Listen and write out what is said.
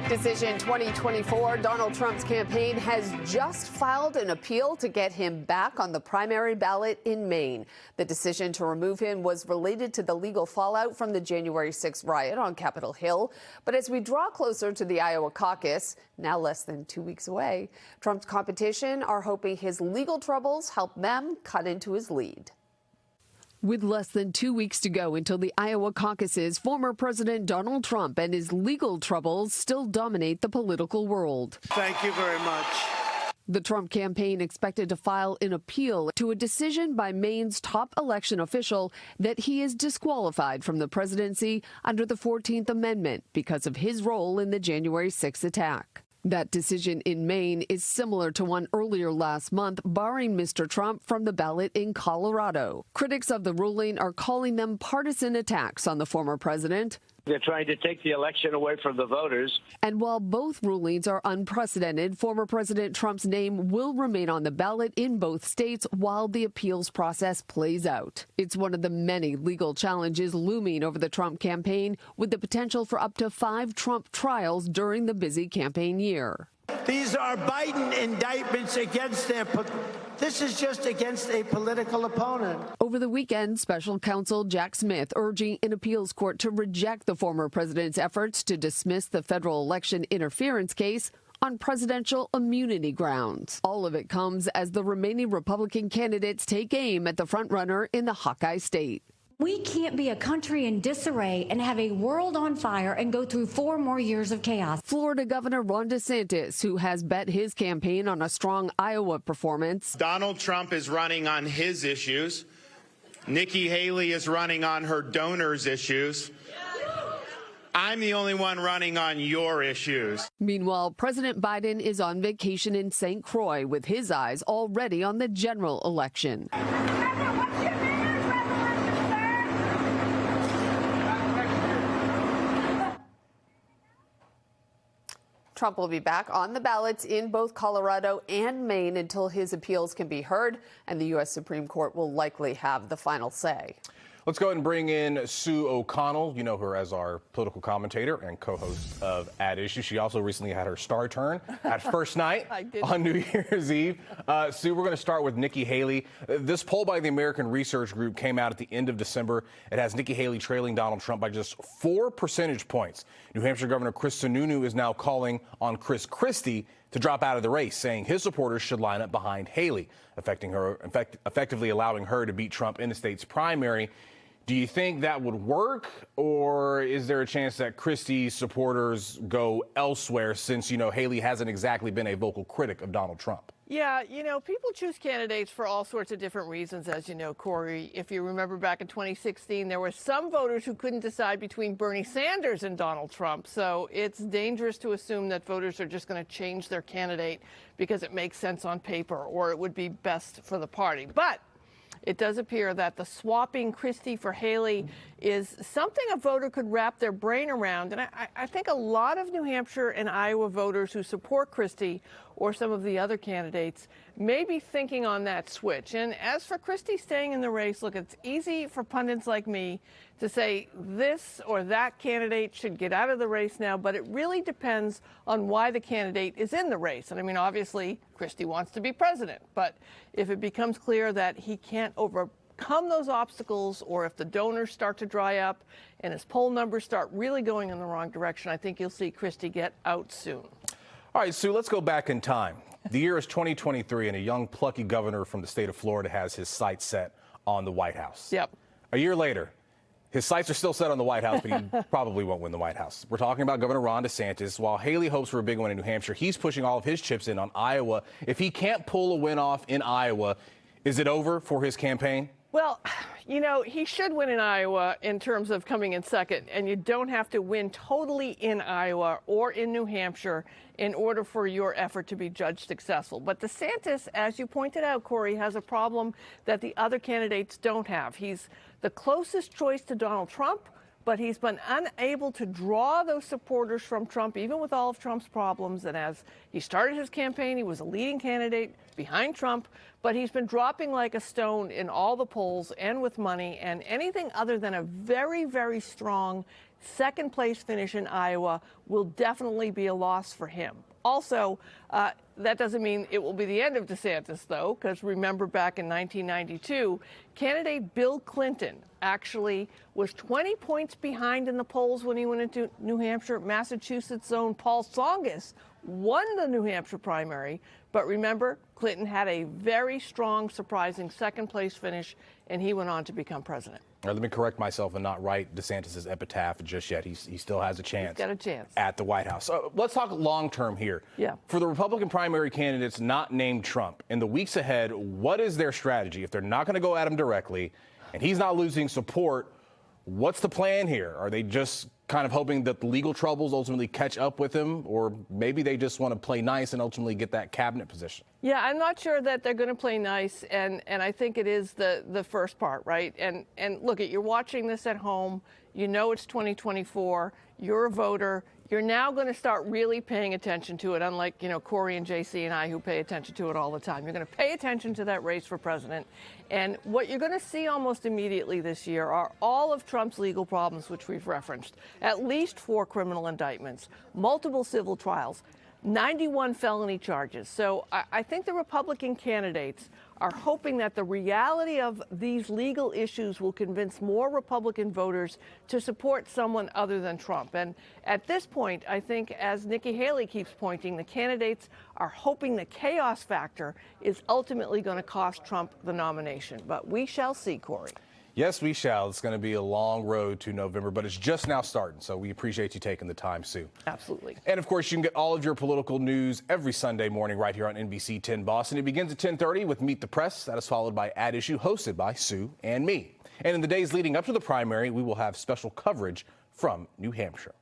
Decision 2024, Donald Trump's campaign has just filed an appeal to get him back on the primary ballot in Maine. The decision to remove him was related to the legal fallout from the January 6th riot on Capitol Hill. But as we draw closer to the Iowa caucus, now less than 2 weeks away, Trump's competition are hoping his legal troubles help them cut into his lead. With less than 2 weeks to go until the Iowa caucuses, former President Donald Trump and his legal troubles still dominate the political world. Thank you very much. The Trump campaign expected to file an appeal to a decision by Maine's top election official that he is disqualified from the presidency under the 14th Amendment because of his role in the January 6th attack. That decision in Maine is similar to one earlier last month, barring Mr. Trump from the ballot in Colorado. Critics of the ruling are calling them partisan attacks on the former president. They're trying to take the election away from the voters. And while both rulings are unprecedented, former President Trump's name will remain on the ballot in both states while the appeals process plays out. It's one of the many legal challenges looming over the Trump campaign, with the potential for up to 5 Trump trials during the busy campaign year. These are Biden indictments against them. This is just against a political opponent. Over the weekend, special counsel Jack Smith urging an appeals court to reject the former president's efforts to dismiss the federal election interference case on presidential immunity grounds. All of it comes as the remaining Republican candidates take aim at the frontrunner in the Hawkeye state. We can't be a country in disarray and have a world on fire and go through 4 more years of chaos. Florida Governor Ron DeSantis, who has bet his campaign on a strong Iowa performance. Donald Trump is running on his issues. Nikki Haley is running on her donors' issues. I'm the only one running on your issues. Meanwhile, President Biden is on vacation in St. Croix with his eyes already on the general election. Trump will be back on the ballots in both Colorado and Maine until his appeals can be heard, and the U.S. Supreme Court will likely have the final say. Let's go ahead and bring in Sue O'Connell. You know her as our political commentator and co-host of At Issue. She also recently had her star turn at First Night on New Year's Eve. Sue, we're going to start with Nikki Haley. This poll by the American Research Group came out at the end of December. It has Nikki Haley trailing Donald Trump by just 4 percentage points. New Hampshire Governor Chris Sununu is now calling on Chris Christie to drop out of the race, saying his supporters should line up behind Haley, effectively allowing her to beat Trump in the state's primary. Do you think that would work, or is there a chance that Christie's supporters go elsewhere since, Haley hasn't exactly been a vocal critic of Donald Trump? Yeah, people choose candidates for all sorts of different reasons, as you know, Corey. If you remember back in 2016, there were some voters who couldn't decide between Bernie Sanders and Donald Trump. So it's dangerous to assume that voters are just going to change their candidate because it makes sense on paper or it would be best for the party. But it does appear that the swapping Christie for Haley is something a voter could wrap their brain around. And I think a lot of New Hampshire and Iowa voters who support Christie or some of the other candidates may be thinking on that switch. And as for Christie staying in the race, look, it's easy for pundits like me to say this or that candidate should get out of the race now, but it really depends on why the candidate is in the race. And I mean, obviously, Christie wants to be president, but if it becomes clear that he can't overcome those obstacles, or if the donors start to dry up and his poll numbers start really going in the wrong direction, I think you'll see Christie get out soon. All right, Sue, let's go back in time. The year is 2023, and a young, plucky governor from the state of Florida has his sights set on the White House. Yep. A year later, his sights are still set on the White House, but he probably won't win the White House. We're talking about Governor Ron DeSantis. While Haley hopes for a big one in New Hampshire, he's pushing all of his chips in on Iowa. If he can't pull a win off in Iowa, is it over for his campaign? Well, he should win in Iowa in terms of coming in second, and you don't have to win totally in Iowa or in New Hampshire in order for your effort to be judged successful. But DeSantis, as you pointed out, Corey, has a problem that the other candidates don't have. He's the closest choice to Donald Trump, but he's been unable to draw those supporters from Trump, even with all of Trump's problems. And as he started his campaign, he was a leading candidate behind Trump, but he's been dropping like a stone in all the polls and with money, and anything other than a very, very strong second place finish in Iowa will definitely be a loss for him. Also, that doesn't mean it will be the end of DeSantis, though, because remember back in 1992, candidate Bill Clinton actually was 20 points behind in the polls when he went into New Hampshire. Massachusetts' own Paul Tsongas won the New Hampshire primary. But remember, Clinton had a very strong, surprising second place finish, and he went on to become president. All right, let me correct myself and not write DeSantis' epitaph just yet. He still has a chance. He's got a chance. At the White House. Let's talk long term here. Yeah. For the Republican primary candidates not named Trump, in the weeks ahead, what is their strategy? If they're not going to go at him directly and he's not losing support, what's the plan here? Are they just kind of hoping that the legal troubles ultimately catch up with him, or maybe they just want to play nice and ultimately get that cabinet position? Yeah, I'm not sure that they're going to play nice, and I think it is the first part, right? And look, you're watching this at home. You know it's 2024. You're a voter. You're now going to start really paying attention to it, unlike, Corey and JC and I who pay attention to it all the time. You're going to pay attention to that race for president. And what you're going to see almost immediately this year are all of Trump's legal problems, which we've referenced. At least 4 criminal indictments, multiple civil trials, 91 felony charges. So I think the Republican candidates are hoping that the reality of these legal issues will convince more Republican voters to support someone other than Trump. And at this point, I think, as Nikki Haley keeps pointing, the candidates are hoping the chaos factor is ultimately going to cost Trump the nomination. But we shall see, Corey. Yes, we shall. It's going to be a long road to November, but it's just now starting. So we appreciate you taking the time, Sue. Absolutely. And of course, you can get all of your political news every Sunday morning right here on NBC 10 Boston. It begins at 10:30 with Meet the Press. That is followed by At Issue, hosted by Sue and me. And in the days leading up to the primary, we will have special coverage from New Hampshire.